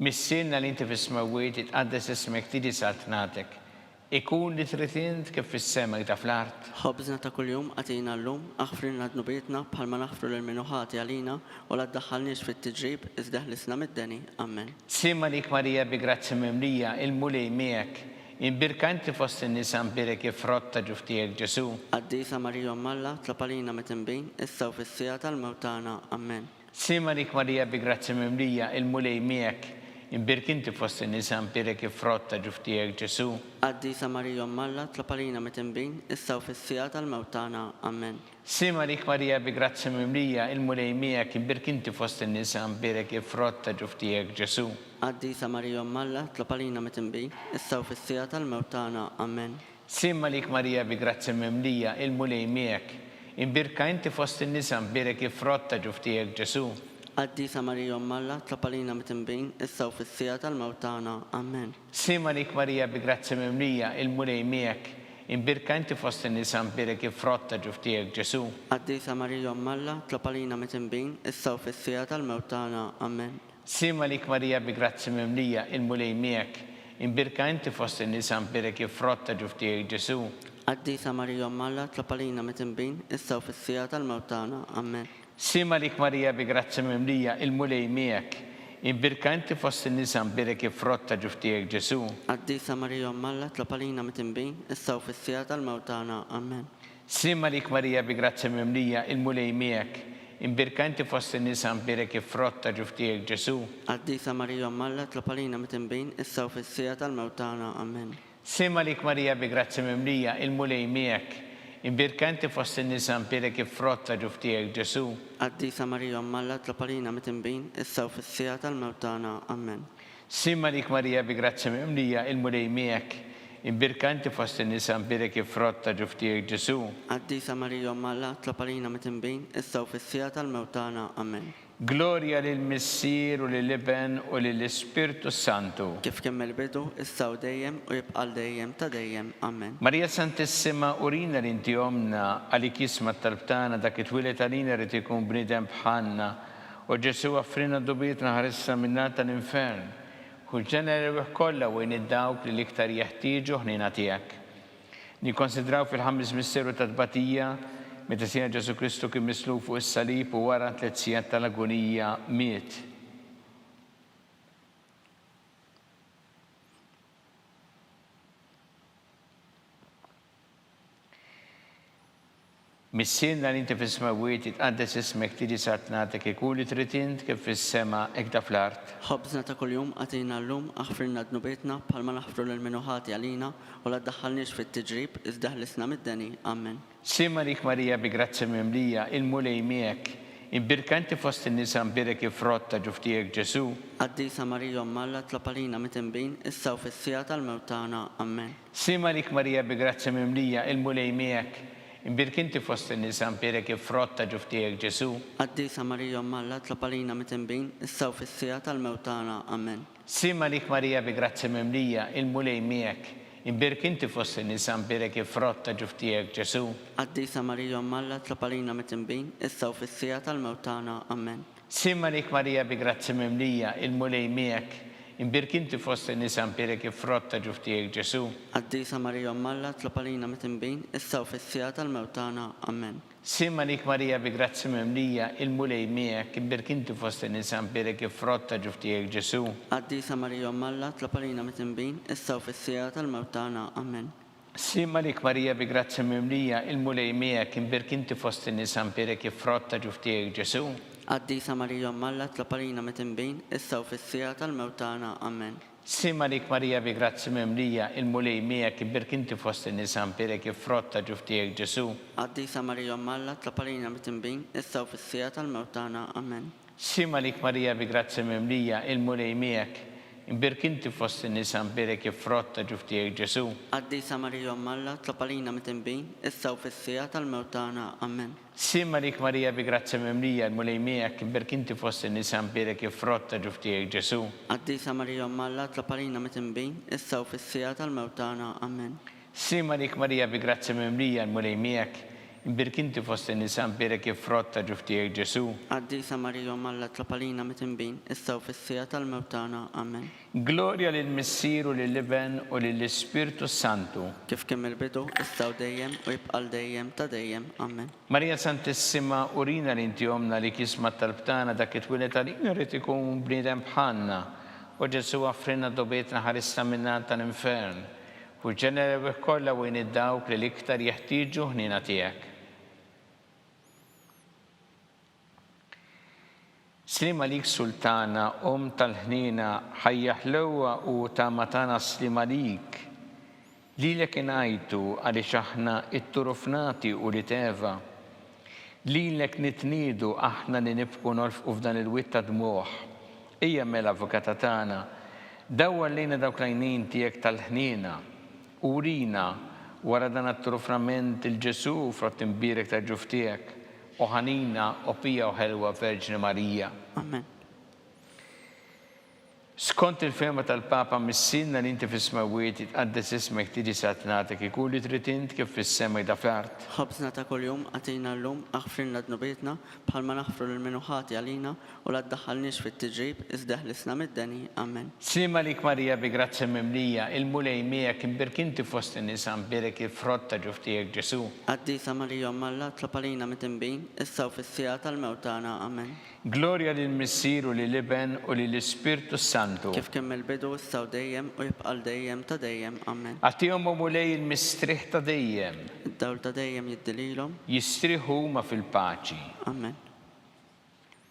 Missierna li inti fis-smawiet itqaddes ismek tiedi saltnatek. Ikun li trid int kif fis-sema jda fl-art. Ħobżna ta' kuljum għatina llum aħfrilna dnubietna bħalma naħfru lil minuħati għalina u la ddaħħalniex fit-tiġrib iżda ħlisna mid-deni. Amen. Simma lik Marija bi grazzi memlija, il-mulej miegħek, imbirkanti fost in-nisa mbirek ifrotta ġuftijek Ġesu. Qaddisa Marija Malla tlapalina mit-imbin issa u fis-sija tal-mewtana. Amen. Simma lik Marija bi grazzi memlija, il-mulej miegħek, imbirkinti fost in-nisa mbirek ifrotta ġuftijek Ġesu. Qaddisa Marija Malla tlapalina mit-imbin issa u fis-sija tal-mewtana. Amen. Simma lik Marija bi grazzi memlija, il-mulej miegħek, imbirkinti fost in-nisa mbirek ifrotta ġuftijek Ġesu. Qaddisa Marija Malla tlapalina mit-imbin issa u fis-sija tal-mewtana. Amen. Simma lik Marija bi grazzi memlija, il-mulej miegħek, imbirkanti fost in-nisa mbirek ifrotta ġuftijek Ġesu. Qaddisa Marija Malla tlapalina mit-imbin issa u fis-sija tal-mewtana. Amen. Simma lik Marija bi grazzi memlija, il-mulej miegħek, imbirkanti fost in-nisa mbirek ifrotta ġuftijek Ġesu. Qaddisa Marija Malla tlapalina mit-imbin issa u fis-sija tal-mewtana. Amen. Simma lik Marija bi grazzi memlija, il-mulej miegħek, imbirkanti fost in-nisa mbirek ifrotta ġuftijek Ġesu. Qaddisa Marija Malla tlapalina mit-imbin issa u fis-sija tal-mewtana. Amen. Simma lik Marija bi grazzi memlija, il-mulej miegħek, imbirkanti fost in-nisa mbirek ifrotta ġuftijek Ġesu. Qaddisa Marija Malla tlapalina mit-imbin issa u fis-sija tal-mewtana. Amen. Simma lik Marija bi grazzi memlija, il-mulej miegħek, imbirkanti fost in-nisa mbirek ifrotta ġuftijek Ġesu. Qaddisa Marija Malla tlapalina mit-imbin issa u fis-sija tal-mewtana. Amen. Simma lik Marija bi grazzi memlija, il-mulej miegħek, imbirkanti fost in-nisa mbirek ifrotta ġuftijek Ġesu. Qaddisa Marija Malla tlapalina mit-imbin issa u fis-sija tal-mewtana. Amen. Simma lik Marija bi grazzi memlija, il-mulej miegħek, imbirkanti fost in-nisa nbirek il-frott ta' ġuf tiegħek Ġesu. Qaddisa Marija Umm Alla, tlab għalina mit-inbin, issa u fis-sija tal-mewtana. Amen. Gloria lill-Missier u lill-Iben u lill-Ispirtu Santu. Kif kemm il-bidu, issa u dejjem u jibqal dejjem ta' dejjem. Amen. Marija Santissima, urina li inti omna għalik jisma talbtana dak it-twilet għalina rrid ikun bniedem bħalna u Ġesu għaffrina d-dubietna ħarissa minna tal-infern. Kull ġeneri kollha u id-dawk li l-iktar jeħtieġu ħnina tiegħek. Nikkonsidraw fil-ħames misteru ta' tbatija meta Sija Ġesu Kristu kien misluf fuq is-salib u wara 3 sigħat tal-agonija miet. Missinna li inti fis-smawiet jitqaddes ismek tiġi satnatek ikun li trid int kif fis-sema hekk da fl-art. Ħobżna ta' kuljum għatina llum aħfirna dnubietna bħalma naħfru l-minuħati għalina u la ddaħħalniex fit-tiġrib iżda ħlisna mid-deni. Amen. Sima lik Marija bi grazzi mimlija il-mulej miegħek, imbirkanti fost in-nisa nbirek il-frott ta' ġuf tiegħek Ġesu. Qaddisa Marija Umm Alla, tlab għalina mit-inbin, issa u fis-sija tal-mewtana. Amen. Sima lik Marija bi grazzi mimlija il-mulej miegħek, imbirkinti fost in-nisa nbirek il-frott ta' ġuf tiegħek Ġesu. Qaddisa Marija Umm Alla, tlab għalina mit-inbin, issa u fis-sija tal-mewtana. Amen. Sima lik Marija bi grazzi mimlija il-mulej miegħek, imbirkinti fost in-nisa nbirek il-frott ta' ġuf tiegħek Ġesu. Qaddisa Marija Umm Alla, tlab għalina mit-inbin, issa u fis-sija tal-mewtana. Amen. Sima lik Marija bi grazzi mimlija il-mulej miegħek, imbirkinti fost in-nisa nbirek il-frott ta' ġuf tiegħek Ġesu. Qaddisa Marija Umm Alla, tlab għalina mit-inbin, issa u fis-sija tal-mewtana. Amen. Sima lik Marija bi grazzi mimlija il-mulej miegħek, imbirkinti fost in-nisa nbirek il-frott ta' ġuf tiegħek Ġesu. Qaddisa Marija Umm Alla, tlab għalina mit-inbin, issa u fis-sija tal-mewtana. Amen. Sima lik Marija bi grazzi mimlija il-mulej miegħek, imbirkinti fost in-nisa nbirek il-frott ta' ġuf tiegħek Ġesu. Qaddisa Marija Umm Alla, tlab għalina mit-inbin, issa u fis-sija tal-mewtana. Amen. Sima lik Marija bi grazzi mimlija il-mulej miegħek, imbirkinti fost in-nisa nbirek il-frott ta' ġuf tiegħek Ġesu. Qaddisa Marija Umm Alla, tlab għalina mit-inbin, issa u fis-sija tal-mewtana. Amen. Sima lik Marija bi grazzi mimlija il-mulej miegħek, imbirkinti fost in-nisa nbirek il-frott ta' ġuf tiegħek Ġesu. Qaddisa Marija Umm Alla, tlab għalina mit-inbin, issa u fis-sija tal-mewtana. Amen. Sima lik Marija bi grazzi mimlija il-mulej miegħek, imbirkinti fost in-nisa nbirek il-frott ta' ġuf tiegħek Ġesu. Qaddisa Marija Umm Alla, tlab għalina mit-inbin, issa u fis-sija tal-mewtana. Amen. Sima lik Marija bi grazzi mimlija il-mulej miegħek, imbirkinti fost in-nisa nbirek il-frott ta' ġuf tiegħek Ġesu. Qaddisa Marija Umm Alla, tlab għalina mit-inbin, issa u fis-sija tal-mewtana. Amen. Gloria lill-Missier u lill-Iben u lill-Ispirtu Santu. Kif kemm il-bidu, issa u dejjem u jibqal dejjem ta' dejjem. Amen. Marija Santissima, urina li inti omna li kisma talbtana dak it-twilet għalina rrid ikun bniedem bħalna u Ġesu għaffrina dobietna ħarissa minna tal-infern. U ġeneri kollha u id-dawk li l-iktar jeħtieġu ħnina tiegħek. Slima lik Sultana, tal-ħnina, ħajja ħlewwa u ta' matana slima lik. Lilek ingħajtu għaliex aħna it-turufnati u li teva. Lilek nitniedu aħna li nibku nolfqu f'dan il-witt ta' dmuħ. Ejja mela avukata tagħna, dawwa lejna dawk l-għajnejn tiegħek tal-ħnina. Urina wara dan it-turufnament il-Ġesu frott imbirek ta' ġuf tiegħek. U ħanina u pija u ħelwa Verġni Marija. Amen. Skont il-ferma tal-Papa missinna li inti fis-smawiet jitqaddes ismek tiġi satnatek ikun li trid int kif fis-sema da fl-art. Ħobżna ta' kuljum għatina llum aħfirna dnubietna bħalma naħfru l-minuħati għalina u la ddaħħalniex fit-tiġrib iżda ħlisna mid-deni. Amen. Sima lik Marija bi grazzi mimlija il-mulej miegħek imbirkinti fost in-nisa nbirek il-frott ta' ġuf tiegħek Ġesu. Qaddisa Marija Umm Alla, tlab għalina mit-inbin, issa u fis-sija tal-mewtana. Amen. Gloria lill-Missier u lill-Iben u lill-Ispirtu Santu. Kif kemm il-bidu, issa u dejjem u jibqal dejjem ta' dejjem. Amen. Għatihom u mulej il-mistriħ ta' dejjem. Id-dawl ta' dejjem jiddililhom. Jistriħu ma fil-paċi. Amen.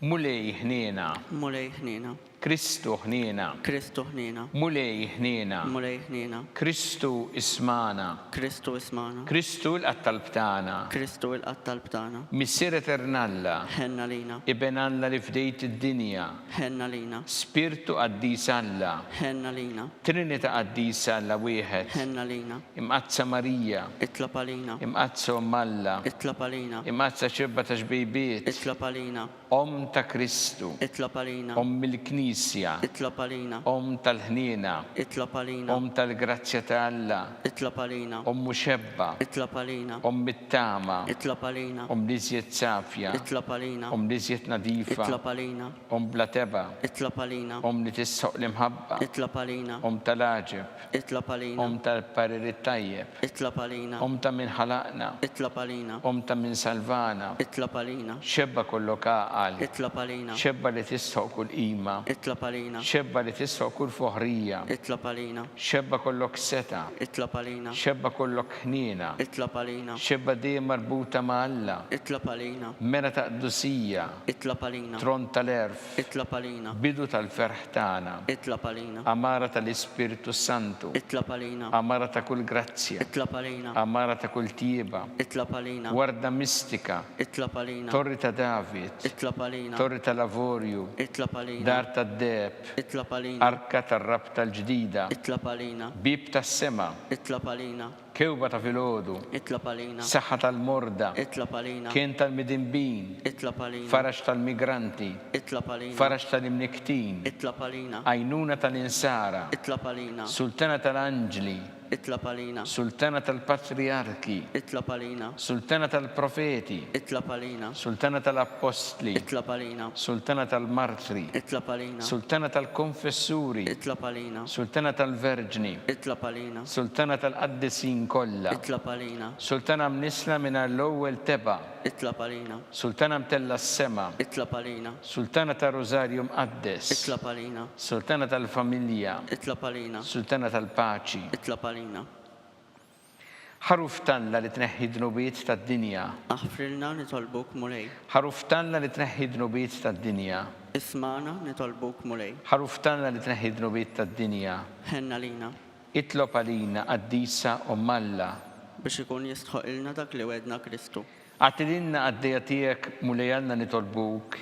Mulej ħniena. Mulej ħnina. Kristu ħnina, Kristu ħnina, Mulej ħnina, Mulej ħnina, Kristu ismana, Kristu ismana, Kristu l-qattalb tagħna, Kristu il-qattalb tagħna, Missier Eternalla, ħenna lina, Ibn Alla li fdejt id-dinja, ħenna lina, Spiritu Qaddis Alla, ħenna lina, Trinita Qaddis Alla wieħed, ħenna lina, imqazza Marija, itlab għalina, imqazza Alla, itlab għalina, imqazza xibba ta' xbejbiet, itlab għalina, ta' Kristu, itlab għalina, il-Knisja, itlab għalina, tal-ħnina, itlab għalina, tal-grazzja ta' Alla, itlab għalina, xebba, itlab għalina, mit-tama, itlab għalina, li żjed safja, itlab għalina, li żjed nadifa, itlab għalina, bla teba, itlab għalina, li tissoq l-imħabba, itlab għalina, tal-aġeb, itlab għalina, tal-parir tajjeb, itlab għalina, ta' min ħalaqna, itlab għalina, ta' min salvana, itlab għalina, xebba kollok għaqal, itlab għalina, xebba li tissoq kull qima, itlab għalina, xebba li tissoq kull foħrija, itlab għalina, xebba kollok seta, itlab għalina, xebba kollok ħnina, itlab għalina, xebba dejjem marbuta ma' Alla, itlab għalina, mera ta' qdusija, itlab għalina, tron tal-erf, itlab għalina, bidu tal-ferħ tagħna, itlab għalina, amara tal-Ispiritu Santu, itlab għalina, amara ta' kull grazzja, itlab għalina, amara ta' kull tieba, itlab għalina, warda mistika, itlab għalina, torri ta' David, itlab għalina, torri ta' Lavorju, itlab għalina, dar ta' Deb, itlab għalina, arka tar-rab tal-ġdida, itlab għalina, bib tas-sema, itlab għalina, kewba ta' filgħodu, itlab għalina, saħħa tal-morda, itlab għalina, kien tal-midinbin, itlab għalina, farax tal-migranti, itlab għalina, farax tal-imniktin, itlab għalina, għajnuna tal-insara, itlab għalina, sultana tal-anġli, itlab għalina, sultana tal-patriarki, itlab għalina, sultana tal-profeti, itlab għalina, sultana tal-apostli, itlab għalina, sultana tal-martri, itlab għalina, sultana tal-konfessuri, itlab għalina, sultana tal-verġni, itlab għalina, sultana tal-qaddisin kollha, itlab għalina, sultana mnisla minn l-ewwel teba, itlab għalina, sultana mtella s-sema, itlab għalina, sultana tal-Rosario mqaddes, itlab għalina, sultana tal-familja, itlab għalina, sultana tal-paċi, itlab għalina, ħaruf talla li tneħħi dnubiet tad-dinja, aħfrilna nitolbuk mulej, ħaruf talla li tneħħi dnubiet tad-dinja, ismana nitolbuk mulej, ħaruf talla li tneħħi dnubiet tad-dinja, ħenna lina, itlob għalina qaddisa Alla, biex ikun jistħoq ilna dak li wedna Kristu. għatilinna għaddejja tiegħek mulejjalna nitolbuk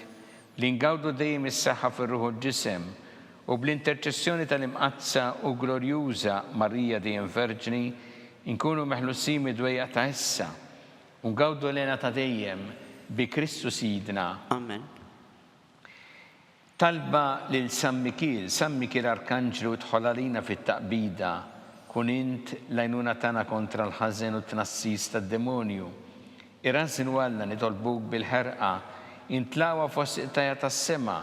li ngawdu dejjem is-saħħa fir-ruħ u ġisem u bl-interċessjoni tal-imqazza u glorjuża Marija dejjem Verġni inkunu meħlusin mid-dwejja ta' issa u ngawdu lena ta' dejjem bi Kristu Sidna. Amen. Talba lil San Mikil Arkanġlu tħol għalina fit-taqbida kun int l-għajnuna tagħna kontra l-ħażen u t-tnassis tad-demonju. Irrażinu Alla nitolbuk bil-ħerqa intlawa fost iqtajja tas-sema,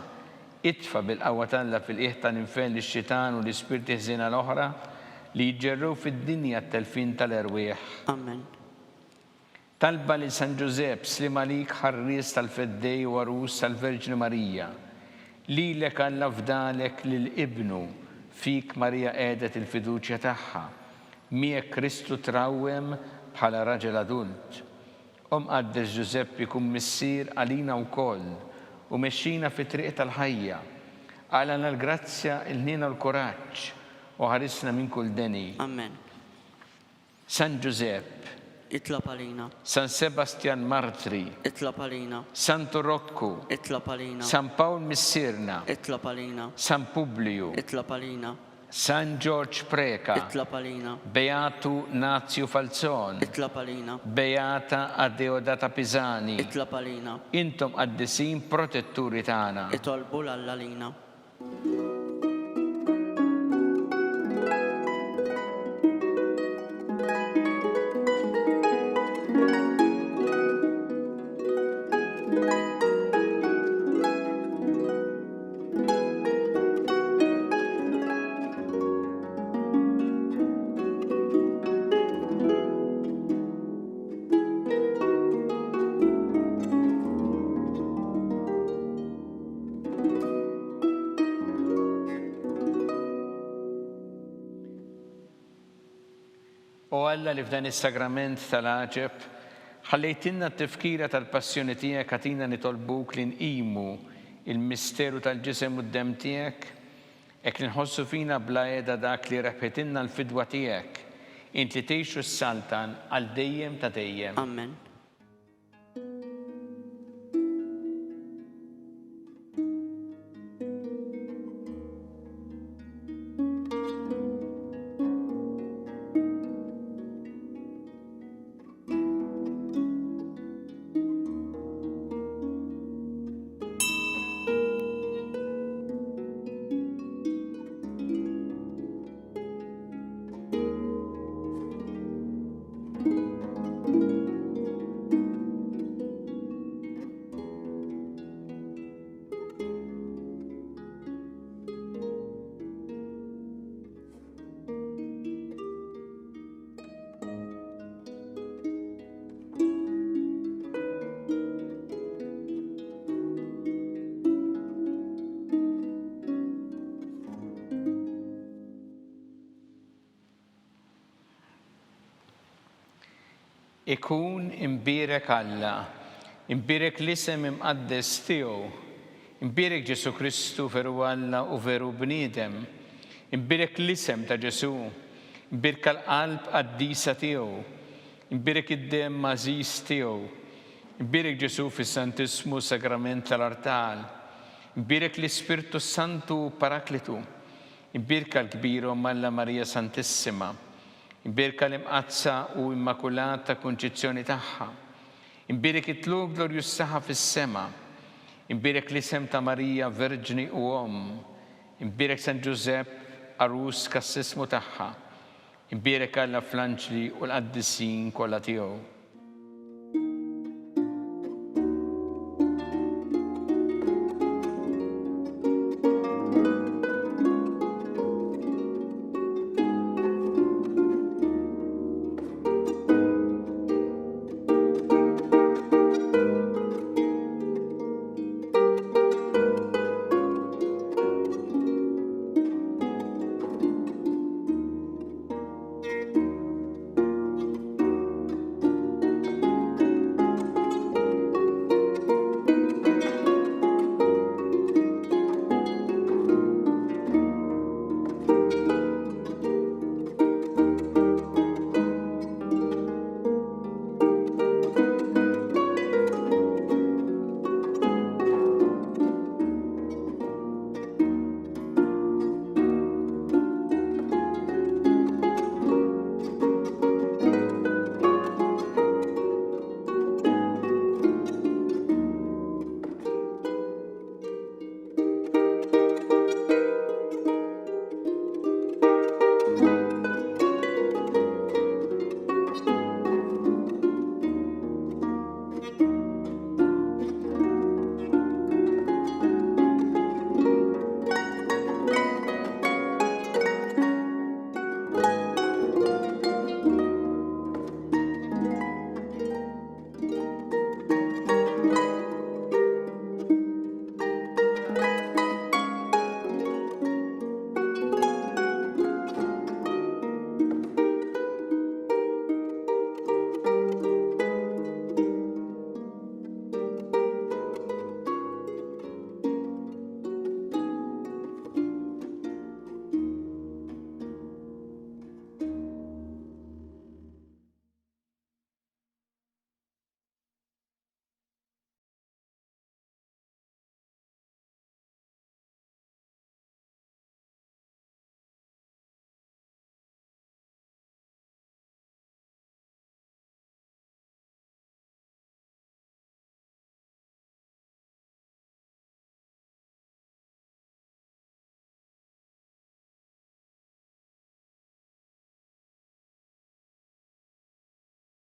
itfa bil-qawwa tagħna fil-qiegħ tal-infern ix-xitan u l-ispirti ħżiena l-oħra li jġerru fid-dinja t-telfin tal-erwieħ. Amen. Talba li San Ġusepp slim għalik ħarries tal-feddej u għarus tal-Verġni Marija, lilek Alla fdalek lill-Ibnu fik Marija qiegħdet il-fiduċja tagħha, miegħek Kristu trawwem bħala raġel adult. Qaddes Ġusepp ikun missier għalina wkoll u mexxina fit-triq tal-ħajja, għalana l-grazzja, il-ħnina u l-kuraġġ u ħarisna minn kull deni. Amen. San Ġusepp, Itlab għalina, San Sebastian Martri, itlab għalina, Santo Rocco, itlab għalina, San Paul Missirna, itlab għalina, San Publiu, itlab għalina, San George Preka, itlab għalina, Beatu Nazio Falzon, itlab għalina, Beata Adeodata Pisani, itlab għalina, intom għaddisin protetturi tagħna. itolbu l-għallalina. U Alla li f'dan is-sagrament tal-għaġeb ħallejtinna t-tifkira tal-passjoni tiegħek għatina nitolbuk li nqimu il-misteru tal-ġisem u d-dem tiegħek, hekk li nħossu fina bla qiegħda dak li rebħetilna l-fidwa tiegħek, int li tgħixu s-saltan għal dejjem ta' dejjem. Amen. Ikun imbierek Alla, imbierek l-isem imqaddes tiegħu, imbierek Ġesu Kristu veru Alla u veru bniedem, imbierek l-isem ta' Ġesu, imbierek l-qalb qaddisa tiegħu, imbierek id-dem mażis tiegħu, imbierek Ġesu fis-Santismu Sagrament tal-Artal, imbierek l-Ispirtu Santu Paraklitu, imbierek l-kbira Alla Marija Santissima, imbierek l-imqazza u immakulata konċizzjoni tagħha, imbierek it-tlug glorjus tagħha fis-sema, imbierek l-isem ta' Marija Verġni u imbierek San Giuseppe arus kassismu tagħha, imbierek Alla fl-anġli u l-qaddisin kollha tiegħu.